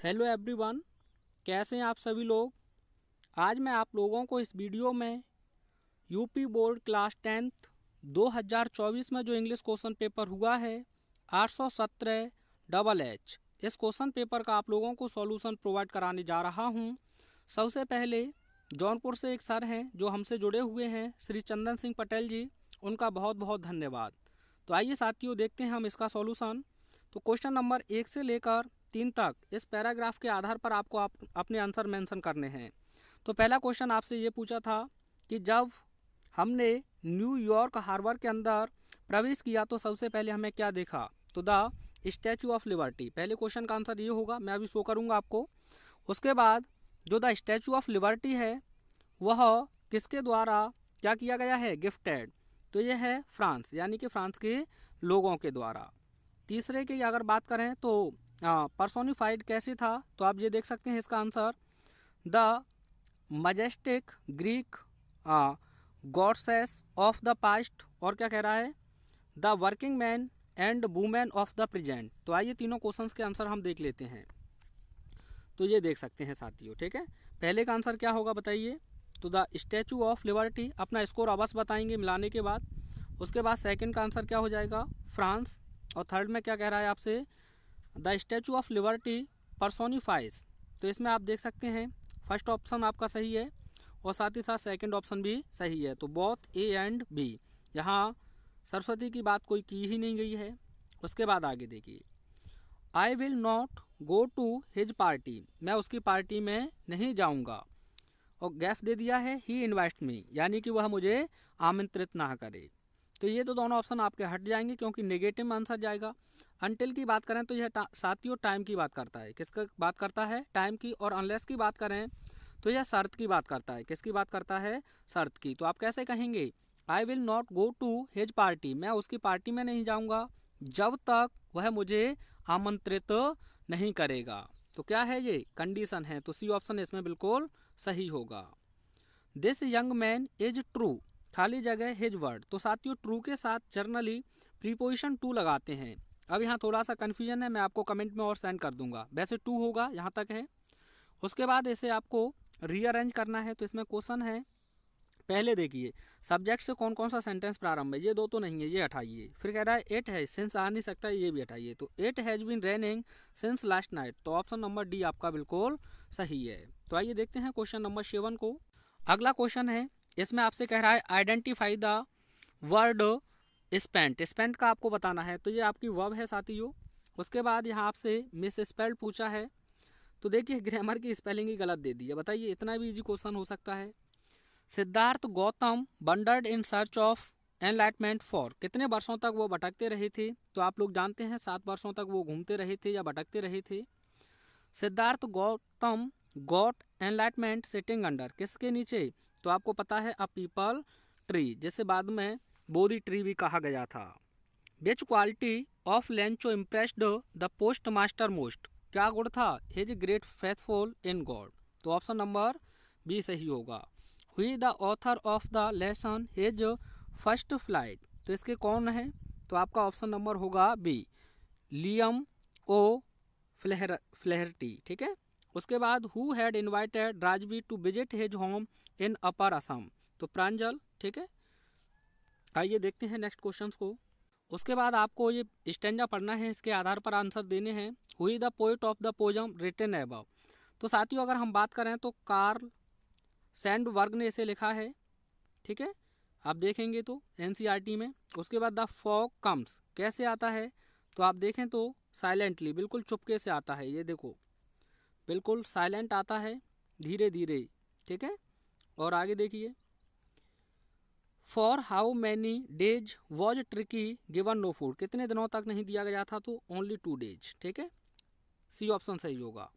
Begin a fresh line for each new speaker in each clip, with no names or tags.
Hello everyone, कैसे हैं आप सभी लोग। आज मैं आप लोगों को इस वीडियो में यूपी बोर्ड क्लास 10th 2024 में जो इंग्लिश क्वेश्चन पेपर हुआ है 817 डबल एच, इस क्वेश्चन पेपर का आप लोगों को सॉल्यूशन प्रोवाइड कराने जा रहा हूं। सबसे पहले जौनपुर से एक सर हैं जो हमसे जुड़े हुए हैं, श्री चंदन सिंह पटेल जी, उनका बहुत बहुत धन्यवाद। तो आइए साथियों, देखते हैं हम इसका सॉल्यूशन। तो क्वेश्चन नंबर 1 से लेकर 3 तक इस पैराग्राफ के आधार पर आपको अपने आंसर मेंशन करने हैं। तो पहला क्वेश्चन आपसे ये पूछा था कि जब हमने न्यूयॉर्क हार्बर के अंदर प्रवेश किया तो सबसे पहले हमें क्या देखा। तो द स्टैचू ऑफ लिबर्टी, पहले क्वेश्चन का आंसर ये होगा, मैं अभी शो करूँगा आपको। उसके बाद जो द स्टैचू ऑफ लिबर्टी है वह किसके द्वारा क्या किया गया है, गिफ्टेड। तो यह है फ्रांस, यानी कि फ्रांस के लोगों के द्वारा। तीसरे की अगर बात करें तो पर्सोनिफाइड कैसे था, तो आप ये देख सकते हैं इसका answer the majestic Greek goddesses of the past, और क्या कह रहा है, the working man and women of the present. तो आइए तीनों क्वेश्चंस के आंसर हम देख लेते हैं। तो ये देख सकते हैं साथियों, ठीक है। पहले का आंसर क्या होगा बताइए, तो द स्टैचू ऑफ लिबर्टी, अपना स्कोर अवश्य बताएंगे मिलाने के बाद। उसके बाद सेकंड का आंसर क्या हो जाएगा, फ्रांस। और थर्ड में क्या कह रहा है आपसे, द स्टैचू ऑफ लिबर्टी पर्सोनिफाइज। तो इसमें आप देख सकते हैं फर्स्ट ऑप्शन आपका सही है और साथ ही साथ सेकंड ऑप्शन भी सही है। तो बोथ ए एंड बी, यहाँ सरस्वती की बात कोई की ही नहीं गई है। उसके बाद आगे देखिए, I will not go to his party, मैं उसकी पार्टी में नहीं जाऊँगा। और गैफ दे दिया है ही इन्वाइट मी, यानी कि वह मुझे आमंत्रित ना करे। तो ये तो दोनों ऑप्शन आपके हट जाएंगे क्योंकि नेगेटिव में आंसर जाएगा। अनटिल की बात करें तो यह साथियों टाइम की बात करता है, किसका बात करता है, टाइम की। और अनलेस की बात करें तो यह शर्त की बात करता है, किसकी बात करता है, शर्त की। तो आप कैसे कहेंगे, I will not go to his party, मैं उसकी पार्टी में नहीं जाऊँगा जब तक वह मुझे आमंत्रित नहीं करेगा। तो क्या है, ये कंडीशन है। तो सी ऑप्शन इसमें बिल्कुल सही होगा। This young man is true, खाली जगह हिज वर्ड। तो साथियों ट्रू के साथ जर्नली प्रीपोजिशन टू लगाते हैं। अब यहाँ थोड़ा सा कन्फ्यूजन है, मैं आपको कमेंट में और सेंड कर दूंगा। वैसे टू होगा, यहाँ तक है। उसके बाद इसे आपको रीअरेंज करना है। तो इसमें क्वेश्चन है, पहले देखिए सब्जेक्ट से कौन कौन सा सेंटेंस प्रारंभ है, ये दो तो नहीं है, ये हटाइए। फिर कह रहा है इट है, सिंस आ नहीं सकता, ये भी हटाइए। तो it has been raining since last night, तो ऑप्शन नंबर डी आपका बिल्कुल सही है। तो आइए देखते हैं क्वेश्चन नंबर 7 को। अगला क्वेश्चन है, इसमें आपसे कह रहा है identify the word spent, spent का आपको बताना है। तो ये आपकी वर्ब है साथियों। उसके बाद यहाँ आपसे मिस स्पेल्ड पूछा है। तो देखिए ग्रामर की स्पेलिंग ही गलत दे दी है, बताइए इतना भी इजी क्वेश्चन हो सकता है। Siddhartha Gautam wandered in search of enlightenment for, कितने वर्षों तक वो भटकते रहे थे। तो आप लोग जानते हैं 7 वर्षों तक वो घूमते रहे थे या भटकते रहे थे। Siddharth Gautam got enlightenment sitting under, किसके नीचे, तो आपको पता है अ पीपल ट्री, जिसे बाद में बोधी ट्री भी कहा गया था। Which quality of Lencho impressed the post master most, क्या गुण था, his great faithful in God. तो ऑप्शन नंबर बी सही होगा। Who's the author of the lesson his first flight, तो इसके कौन है, तो आपका ऑप्शन नंबर होगा बी, लियम ओ फ्लेहर्टी, ठीक है। उसके बाद who had invited Rajvi to visit his home in upper Assam, तो प्रांजल, ठीक है। आइए देखते हैं नेक्स्ट क्वेश्चंस को। उसके बाद आपको ये स्टेंजा पढ़ना है, इसके आधार पर आंसर देने हैं। Who the poet of the poem written above, तो साथियों अगर हम बात करें तो कार्ल सैंडबर्ग ने इसे लिखा है, ठीक है। आप देखेंगे तो एनसीईआरटी में। उसके बाद द फॉग कम्स कैसे आता है, तो आप देखें तो साइलेंटली, बिल्कुल चुपके से आता है। ये देखो बिल्कुल साइलेंट आता है, धीरे धीरे, ठीक है। और आगे देखिए, for how many days was Tricki given no food, कितने दिनों तक नहीं दिया गया था, तो ओनली 2 डेज, ठीक है। सी ऑप्शन सही होगा।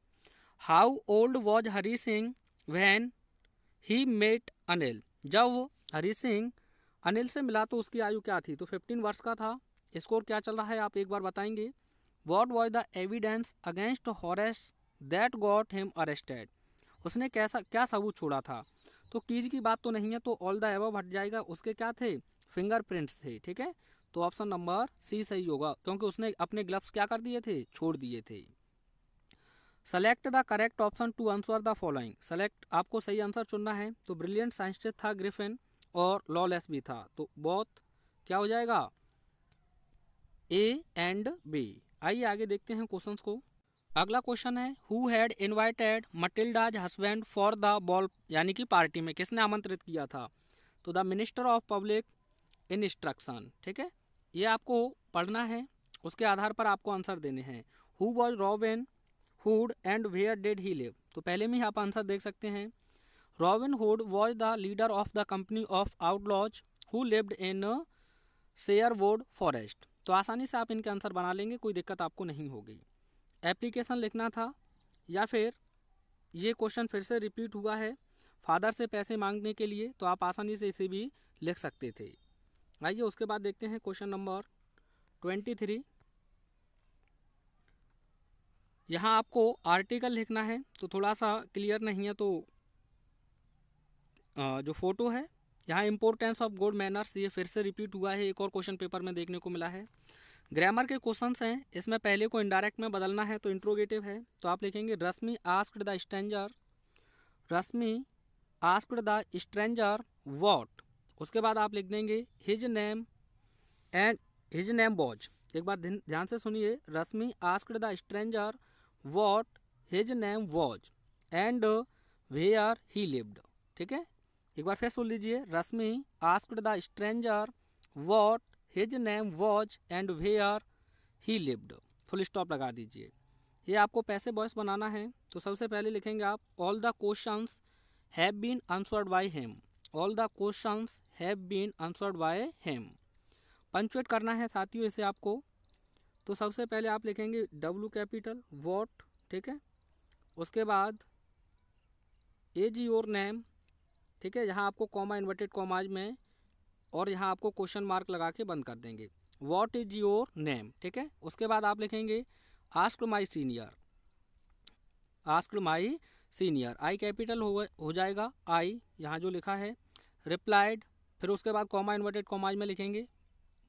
How old was Hari Singh when he met Anil, जब हरी सिंह अनिल से मिला तो उसकी आयु क्या थी, तो 15 वर्ष का था। स्कोर क्या चल रहा है आप एक बार बताएंगे। What was the evidence against Horace that got him arrested, उसने कैसा क्या सबूत छोड़ा था। तो कीज की बात तो नहीं है, तो ऑल द एबव हट जाएगा। उसके क्या थे, फिंगरप्रिंट्स थे, ठीक है। तो ऑप्शन नंबर सी सही होगा क्योंकि उसने अपने ग्लव्स क्या कर दिए थे, छोड़ दिए थे। Select the correct option to answer the following. Select, आपको सही आंसर चुनना है। तो ब्रिलियंट साइंटिस्ट था ग्रिफिन और लॉलेस भी था, तो बोथ क्या हो जाएगा, ए एंड बी। आइए आगे देखते हैं क्वेश्चंस को। अगला क्वेश्चन है, who had invited Matilda's husband for the ball, यानी कि पार्टी में किसने आमंत्रित किया था। तो the minister of public instruction, ठीक है, ये आपको पढ़ना है, उसके आधार पर आपको आंसर देने हैं। Who was Robin Hood and where did he live. तो पहले में ही आप आंसर देख सकते हैं। Robin Hood was the leader of the company of outlaws who lived in Sherwood Forest. तो आसानी से आप इनके आंसर बना लेंगे, कोई दिक्कत आपको नहीं होगी। एप्लीकेशन लिखना था, या फिर ये क्वेश्चन फिर से रिपीट हुआ है फादर से पैसे मांगने के लिए, तो आप आसानी से इसे भी लिख सकते थे। आइए उसके बाद देखते हैं क्वेश्चन नंबर 23। यहाँ आपको आर्टिकल लिखना है, तो थोड़ा सा क्लियर नहीं है, तो जो फोटो है यहाँ इम्पोर्टेंस ऑफ गुड मैनर्स, ये फिर से रिपीट हुआ है, एक और क्वेश्चन पेपर में देखने को मिला है। ग्रामर के क्वेश्चंस हैं, इसमें पहले को इनडायरेक्ट में बदलना है, तो इंट्रोगेटिव है, तो आप लिखेंगे Rashmi asked the stranger, Rashmi asked the stranger what. उसके बाद आप लिख देंगे his name and his name was. एक बार ध्यान से सुनिए, Rashmi asked the stranger what his name was and where he lived, ठीक है। एक बार फिर सुन लीजिए, Rashmi asked the stranger what his name was and where he lived, full stop लगा दीजिए। ये आपको पैसे वॉइस बनाना है, तो सबसे पहले लिखेंगे आप all the questions have been answered by him, all the questions have been answered by him. Punctuate करना है साथियों इसे आपको, तो सबसे पहले आप लिखेंगे डब्ल्यू कैपिटल व्हाट, ठीक है। उसके बाद इज योर नेम, ठीक है, यहाँ आपको कॉमा इन्वर्टेड कॉमाज में, और यहाँ आपको क्वेश्चन मार्क लगा के बंद कर देंगे, व्हाट इज योर नेम, ठीक है। उसके बाद आप लिखेंगे asked my senior, asked my senior, I capital हो जाएगा आई, यहाँ जो लिखा है, रिप्लाइड, फिर उसके बाद कॉमा इन्वर्टेड कॉमाज में लिखेंगे,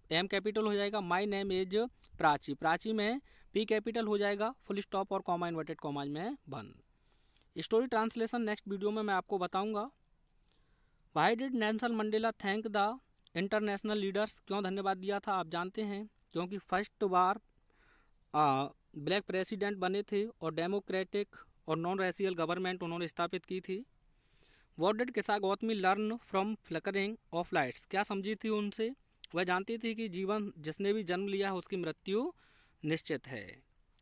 एम कैपिटल हो जाएगा, my name is Prachi, Prachi में पी कैपिटल हो जाएगा, फुल स्टॉप और कॉमा इन्वर्टेड कॉमाज में बंद। स्टोरी ट्रांसलेशन नेक्स्ट वीडियो में मैं आपको बताऊंगा। Why did Nelson Mandela thank the international leaders, क्यों धन्यवाद दिया था, आप जानते हैं, क्योंकि फर्स्ट बार ब्लैक प्रेसिडेंट बने थे और डेमोक्रेटिक और नॉन रेशियल गवर्नमेंट उन्होंने स्थापित की थी। व्हाट डिड किसा Gautami learn from flickering of lights, क्या समझी थी उनसे, वह जानती थी कि जीवन जिसने भी जन्म लिया है उसकी मृत्यु निश्चित है।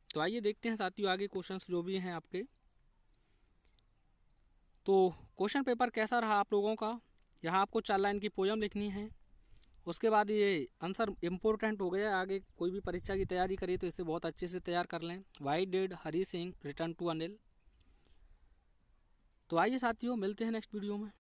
तो आइए देखते हैं साथियों आगे क्वेश्चंस जो भी हैं आपके। तो क्वेश्चन पेपर कैसा रहा आप लोगों का, यहाँ आपको 4 लाइन की पोयम लिखनी है। उसके बाद ये आंसर इम्पोर्टेंट हो गया, आगे कोई भी परीक्षा की तैयारी करिए तो इसे बहुत अच्छे से तैयार कर लें। Why did Hari Singh return to Anil. तो आइए साथियों मिलते हैं नेक्स्ट वीडियो में।